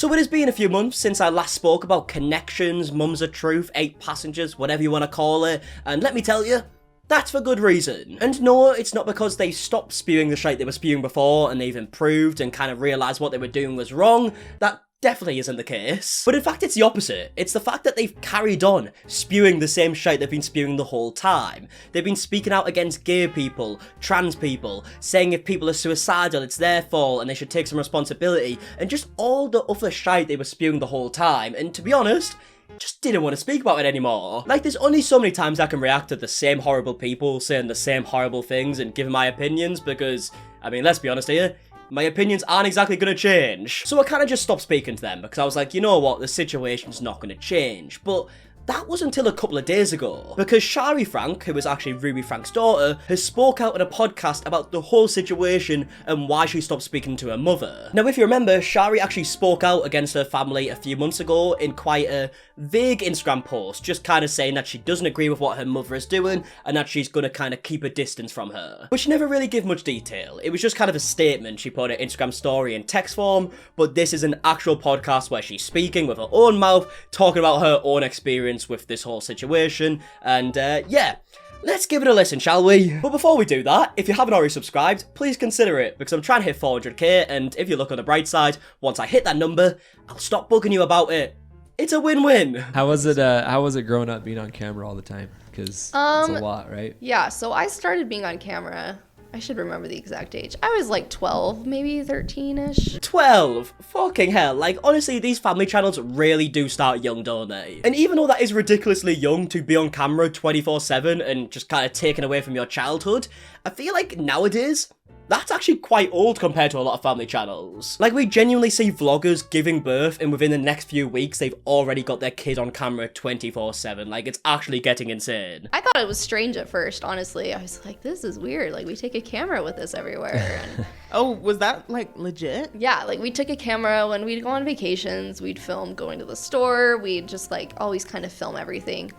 So it has been a few months since I last spoke about Connexions, Mums of Truth, 8 Passengers, whatever you want to call it, and let me tell you, that's for good reason. And no, it's not because they stopped spewing the shite they were spewing before and they've improved and kind of realised what they were doing was wrong. That definitely isn't the case. But in fact, it's the opposite. It's the fact that they've carried on spewing the same shite they've been spewing the whole time. They've been speaking out against gay people, trans people, saying if people are suicidal, it's their fault and they should take some responsibility, and just all the other shite they were spewing the whole time. And to be honest, just didn't want to speak about it anymore. Like, there's only so many times I can react to the same horrible people saying the same horrible things and giving my opinions because, I mean, let's be honest here, my opinions aren't exactly going to change. So I kind of just stopped speaking to them because I was like, you know what, the situation's not going to change. But that was until a couple of days ago, because Shari Franke, who is actually Ruby Franke's daughter, has spoke out in a podcast about the whole situation and why she stopped speaking to her mother. Now, if you remember, Shari actually spoke out against her family a few months ago in quite a vague Instagram post, just kind of saying that she doesn't agree with what her mother is doing and that she's going to kind of keep a distance from her. But she never really gave much detail. It was just kind of a statement she put on her Instagram story in text form, but this is an actual podcast where she's speaking with her own mouth, talking about her own experience with this whole situation, and yeah, let's give it a listen, shall we? But before we do that, if you haven't already subscribed, please consider it, because I'm trying to hit 400k, and if you look on the bright side, once I hit that number, I'll stop bugging you about it. It's a win-win. How was it growing up being on camera all the time? Because it's a lot, right? Yeah, so I started being on camera, I should remember the exact age. I was like 12, maybe 13-ish. 12? Fucking hell. Like, honestly, these family channels really do start young, don't they? And even though that is ridiculously young to be on camera 24/7 and just kind of taken away from your childhood, I feel like nowadays, that's actually quite old compared to a lot of family channels. Like, we genuinely see vloggers giving birth and within the next few weeks they've already got their kid on camera 24/7. Like, it's actually getting insane. I thought it was strange at first, honestly. I was like, this is weird. Like, we take a camera with us everywhere. And oh, was that like legit? yeah, like we took a camera when we'd go on vacations. We'd film going to the store. We'd just like always kind of film everything.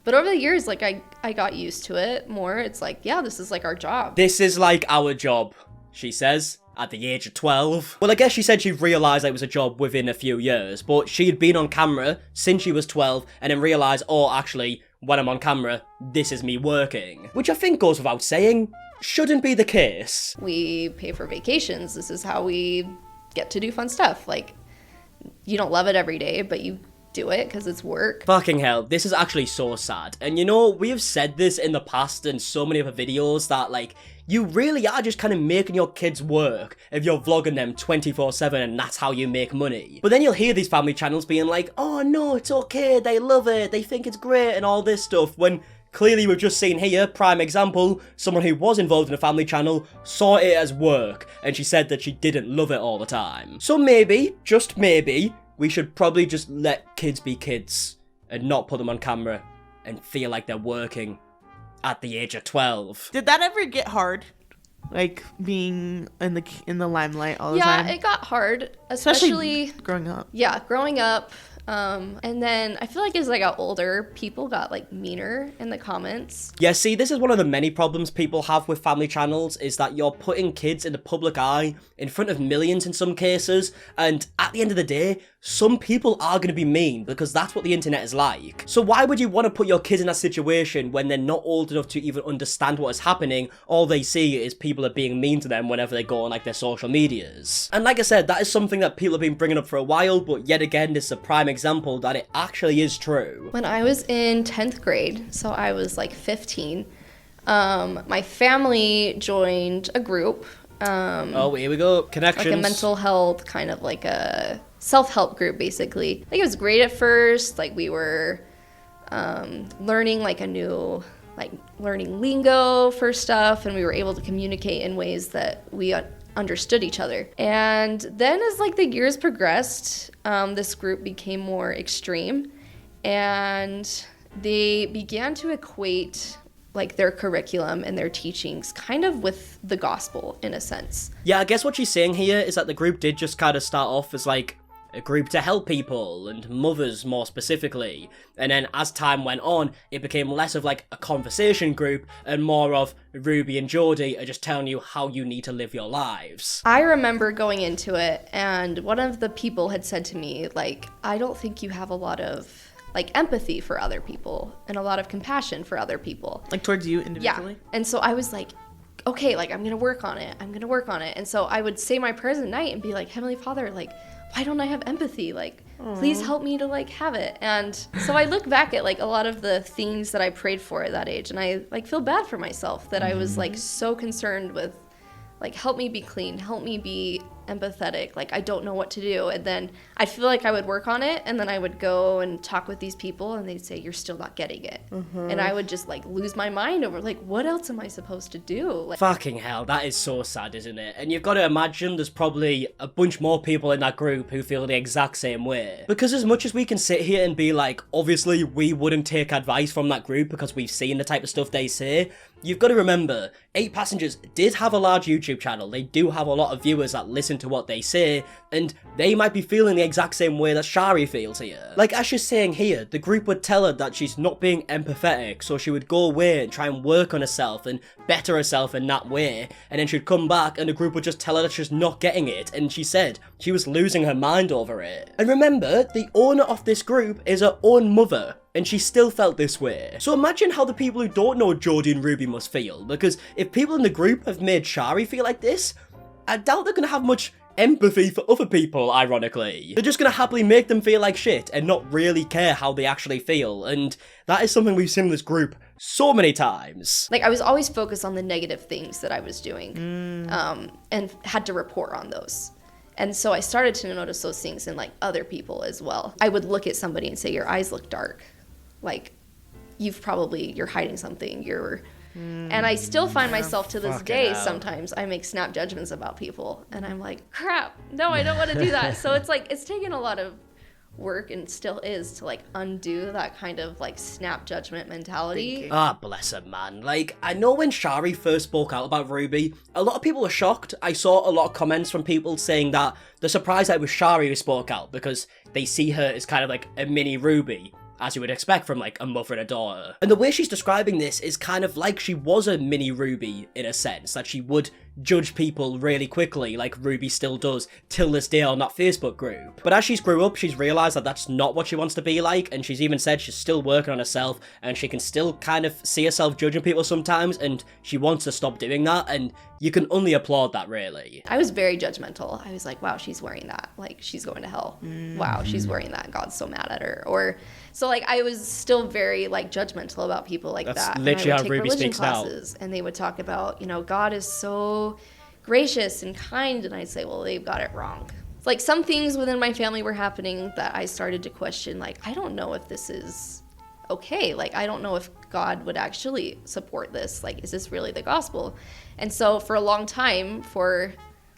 But over the years, like, I got used to it more. It's like, yeah, this is like our job. This is like our job, she says, at the age of 12. Well, I guess she said she realised it was a job within a few years, but she had been on camera since she was 12 and then realised, oh, actually, when I'm on camera, this is me working. Which I think goes without saying, shouldn't be the case. We pay for vacations. This is how we get to do fun stuff. Like, you don't love it every day, but you do it because it's work. Fucking hell, this is actually so sad. And you know, we have said this in the past in so many other videos that, like, you really are just kind of making your kids work if you're vlogging them 24/7 and that's how you make money. But then you'll hear these family channels being like, oh no, it's okay, they love it, they think it's great and all this stuff, when clearly we've just seen here, prime example, someone who was involved in a family channel saw it as work and she said that she didn't love it all the time. So maybe, just maybe, we should probably just let kids be kids and not put them on camera and feel like they're working at the age of 12. Did that ever get hard? Like being in the limelight all the time? Yeah, it got hard, especially growing up. Yeah, growing up. And then I feel like as I got older, people got like meaner in the comments. Yeah, see, this is one of the many problems people have with family channels, is that you're putting kids in the public eye in front of millions in some cases, and at the end of the day, some people are going to be mean because that's what the internet is like. So why would you want to put your kids in that situation when they're not old enough to even understand what is happening? All they see is people are being mean to them whenever they go on like their social medias. And like I said, that is something that people have been bringing up for a while, but yet again, this is a prime example that it actually is true. When I was in 10th grade, so I was like 15, my family joined a group. Oh, here we go. Connections. Like a mental health, kind of like a self-help group, basically. Like, it was great at first. Like, we were learning like a new, like learning lingo for stuff, and we were able to communicate in ways that we understood each other. And then as like the years progressed, this group became more extreme, and they began to equate like their curriculum and their teachings kind of with the gospel in a sense. Yeah, I guess what she's saying here is that the group did just kind of start off as like a group to help people, and mothers more specifically. And then as time went on, it became less of like a conversation group and more of Ruby and Jodi are just telling you how you need to live your lives. I remember going into it, and one of the people had said to me, like, I don't think you have a lot of like empathy for other people and a lot of compassion for other people. Like towards you individually? Yeah. And so I was like, okay, like I'm gonna work on it. And so I would say my prayers at night and be like, Heavenly Father, like, why don't I have empathy? Like, please help me to like have it. And so I look back at like a lot of the things that I prayed for at that age, and I like feel bad for myself that I was like so concerned with like, help me be clean, help me be empathetic, like I don't know what to do. And then I feel like I would work on it, and then I would go and talk with these people, and they'd say, you're still not getting it. And I would just like lose my mind over like, what else am I supposed to do? Like, Fucking hell, that is so sad, isn't it? And you've got to imagine there's probably a bunch more people in that group who feel the exact same way. Because as much as we can sit here and be like, obviously we wouldn't take advice from that group because we've seen the type of stuff they say, you've got to remember, 8 Passengers did have a large YouTube channel. They do have a lot of viewers that listen to what they say, and they might be feeling the exact same way that Shari feels here. Like, as she's saying here, the group would tell her that she's not being empathetic, so she would go away and try and work on herself and better herself in that way, and then she'd come back and the group would just tell her that she's not getting it, and she said she was losing her mind over it. And remember, the owner of this group is her own mother, and she still felt this way. So imagine how the people who don't know Jodi and Ruby must feel, because if people in the group have made Shari feel like this, I doubt they're gonna have much empathy for other people, ironically. They're just gonna happily make them feel like shit and not really care how they actually feel, and that is something we've seen in this group so many times. like I was always focused on the negative things that I was doing, and had to report on those. And so I started to notice those things in like other people as well. I would look at somebody and say, your eyes look dark. Like, you're hiding something, and I still find myself to this day, sometimes I make snap judgments about people, and I'm like, crap, no, I don't want to do that. So it's like, it's taken a lot of work, and still is, to like undo that kind of like snap judgment mentality. Ah, bless her, man. Like, I know when Shari first spoke out about Ruby, a lot of people were shocked. I saw a lot of comments from people saying that they're surprised that it was Shari who spoke out, because they see her as kind of like a mini Ruby, as you would expect from like a mother and a daughter. And the way she's describing this is kind of like she was a mini Ruby in a sense, that she would judge people really quickly, like Ruby still does till this day on that Facebook group. But as she's grew up, she's realised that that's not what she wants to be like, and she's even said she's still working on herself, and she can still kind of see herself judging people sometimes, and she wants to stop doing that, and you can only applaud that, really. I was very judgmental. I was like, wow, she's wearing that, like she's going to hell. Wow, she's wearing that, God's so mad at her. Or so like I was still very like judgmental about people like That's that. literally and I would how take Ruby religion speaks now. classes, and they would talk about, God is so gracious and kind, and I'd say, well, they've got it wrong. Like, some things within my family were happening that I started to question, like, I don't know if this is okay. Like, I don't know if God would actually support this. Like, is this really the gospel? And so for a long time, for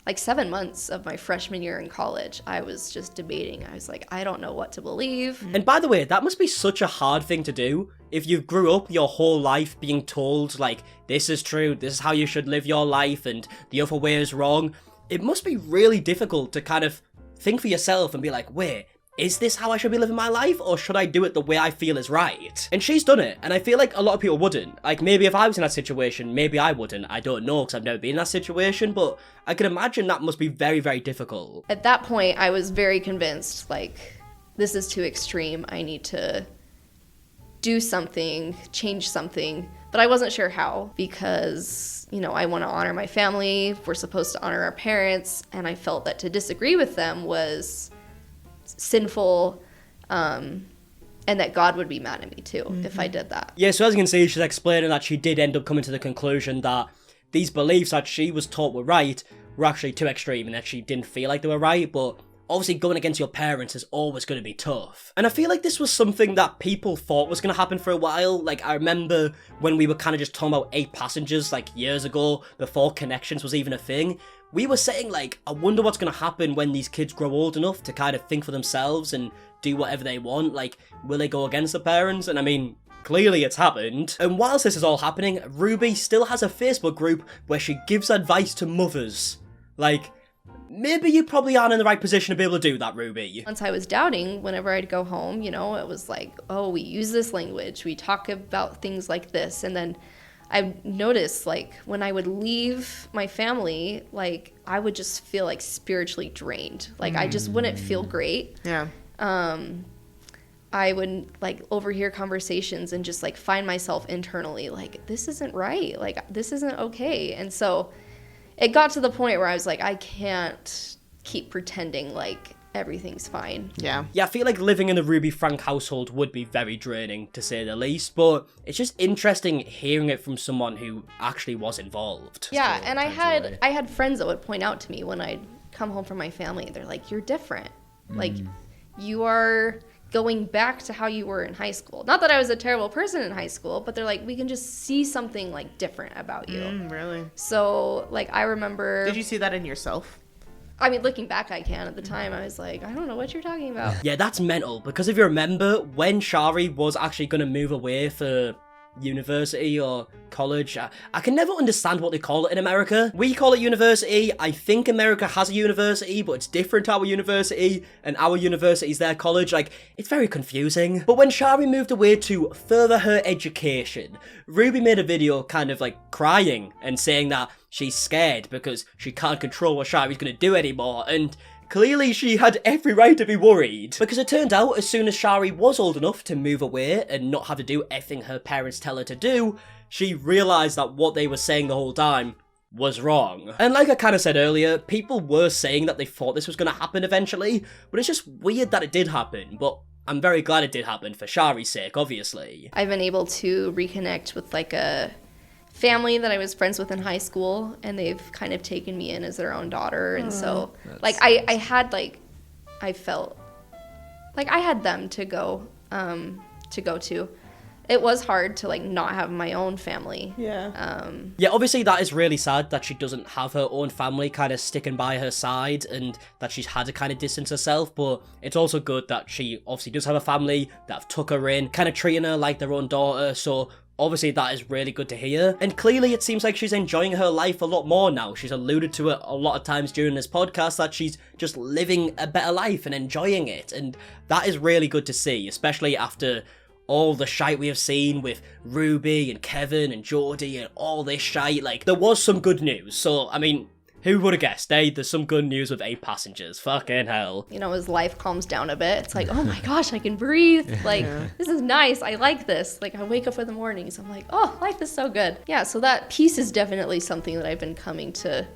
like 7 months of my freshman year in college, I was just debating. I was like, I don't know what to believe. And by the way, that must be such a hard thing to do. If you grew up your whole life being told, like, this is true, this is how you should live your life, and the other way is wrong, it must be really difficult to kind of think for yourself and be like, wait, is this how I should be living my life, or should I do it the way I feel is right? And she's done it, and I feel like a lot of people wouldn't. Like, maybe if I was in that situation, maybe I wouldn't. I don't know, because I've never been in that situation, but I can imagine that must be very, very difficult. At that point, I was very convinced, like, this is too extreme. I need to do something, change something, but I wasn't sure how, because, I want to honor my family. We're supposed to honor our parents, and I felt that to disagree with them was sinful, and that God would be mad at me too if I did that. Yeah, so as you can see, she's explaining that she did end up coming to the conclusion that these beliefs that she was taught were right were actually too extreme, and that she didn't feel like they were right, but obviously going against your parents is always going to be tough. And I feel like this was something that people thought was going to happen for a while. Like, I remember when we were kind of just talking about 8 Passengers, like, years ago, before Connexions was even a thing, we were saying, like, I wonder what's going to happen when these kids grow old enough to kind of think for themselves and do whatever they want. Like, will they go against the parents? And I mean, clearly it's happened. And whilst this is all happening, Ruby still has a Facebook group where she gives advice to mothers. Like, maybe you probably aren't in the right position to be able to do that, Ruby. Once I was doubting, whenever I'd go home, you know, it was like, oh, we use this language, we talk about things like this. And then I noticed, like, when I would leave my family, like, I would just feel, like, spiritually drained. Like, I just wouldn't feel great. Yeah. I would, like, overhear conversations and just, like, find myself internally, like, this isn't right. Like, this isn't okay. And so it got to the point where I was like, I can't keep pretending like everything's fine. Yeah. Yeah, I feel like living in the Ruby Frank household would be very draining, to say the least, but it's just interesting hearing it from someone who actually was involved. Yeah, and I away. had friends that would point out to me when I'd come home from my family, they're like, you're different. Like, you are going back to how you were in high school. Not that I was a terrible person in high school, but they're like, we can just see something, like, different about you. Really? So, like, I remember... Did you see that in yourself? I mean, looking back, I can. At the time, I was like, I don't know what you're talking about. Yeah, that's mental, because if you remember, when Shari was actually going to move away for university or college, I can never understand what they call it in America. We call it university. I think America has a university, but it's different to our university, and our university is their college. Like, it's very confusing. But when Shari moved away to further her education, Ruby made a video kind of like crying and saying that she's scared because she can't control what Shari's gonna do anymore, and clearly she had every right to be worried, because it turned out as soon as Shari was old enough to move away and not have to do everything her parents tell her to do, she realised that what they were saying the whole time was wrong. And like I kind of said earlier, people were saying that they thought this was going to happen eventually, but it's just weird that it did happen, but I'm very glad it did happen for Shari's sake, obviously. I've been able to reconnect with, like, a family that I was friends with in high school, and they've kind of taken me in as their own daughter. And so, like, I felt like I had them to go to. It was hard to, like, not have my own family. Yeah. Yeah, obviously that is really sad that she doesn't have her own family kind of sticking by her side, and that she's had to kind of distance herself, but it's also good that she obviously does have a family that have took her in, kind of treating her like their own daughter, so obviously that is really good to hear. And clearly it seems like she's enjoying her life a lot more now. She's alluded to it a lot of times during this podcast that she's just living a better life and enjoying it, and that is really good to see, especially after all the shite we have seen with Ruby and Kevin and Jodi and all this shite. Like, there was some good news, so I mean, who would have guessed, eh? There's some good news with 8 passengers. Fucking hell. You know, as life calms down a bit, it's like, oh my gosh, I can breathe. Like, this is nice. I like this. Like, I wake up in the mornings, I'm like, oh, life is so good. Yeah, so that peace is definitely something that I've been coming to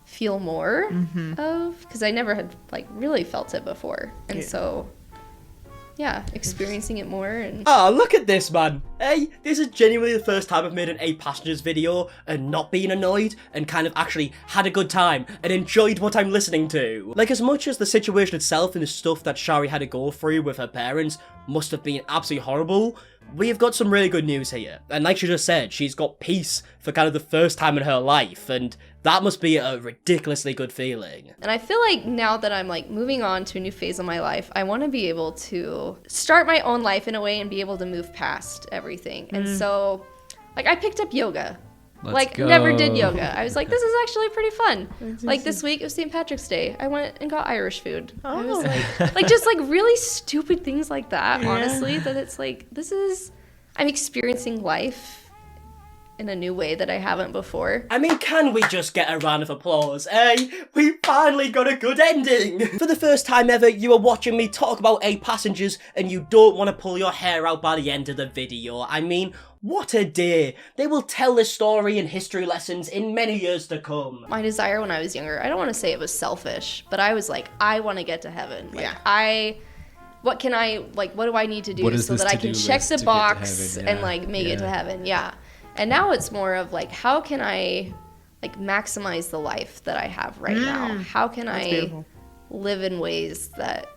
feel more of, because I never had, like, really felt it before. And so, yeah, experiencing it more. And Oh, look at this, man. Hey, this is genuinely the first time I've made an 8 passengers video and not been annoyed and kind of actually had a good time and enjoyed what I'm listening to. Like, as much as the situation itself and the stuff that Shari had to go through with her parents must have been absolutely horrible, we have got some really good news here. And like she just said, she's got peace for kind of the first time in her life, and that must be a ridiculously good feeling. And I feel like now that I'm, like, moving on to a new phase of my life, I want to be able to start my own life in a way and be able to move past everything. And so, like, I picked up yoga. Let's go. Never did yoga. I was like, this is actually pretty fun. Like, this week, it was St. Patrick's Day. I went and got Irish food. I was like, just, like, really stupid things like that, honestly, that it's like, I'm experiencing life in a new way that I haven't before. I mean, can we just get a round of applause, eh? We finally got a good ending! For the first time ever, you are watching me talk about 8 passengers and you don't want to pull your hair out by the end of the video. I mean, what a day. They will tell this story in history lessons in many years to come. My desire when I was younger, I don't want to say it was selfish, but I was like, I want to get to heaven. Like, what do I need to do so that I can check the box and, like, make it to heaven? Yeah. And now it's more of, like, how can I, like, maximize the life that I have right now? How can I live in ways that,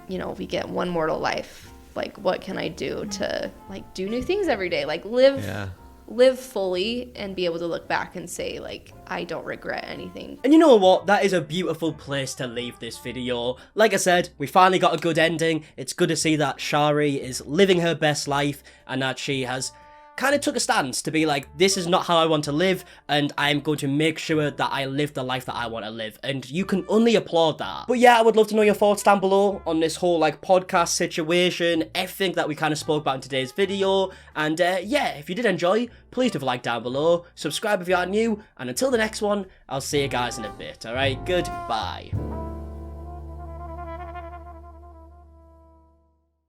you know, we get one mortal life? Like, what can I do to, like, do new things every day? Like, live fully and be able to look back and say, like, I don't regret anything. And you know what? That is a beautiful place to leave this video. Like I said, we finally got a good ending. It's good to see that Shari is living her best life and that she has kind of took a stance to be like, this is not how I want to live, and I'm going to make sure that I live the life that I want to live, and you can only applaud that. But yeah, I would love to know your thoughts down below on this whole like podcast situation, everything that we kind of spoke about in today's video, and yeah, if you did enjoy, please leave a like down below, subscribe if you are new, and until the next one, I'll see you guys in a bit, alright? Goodbye.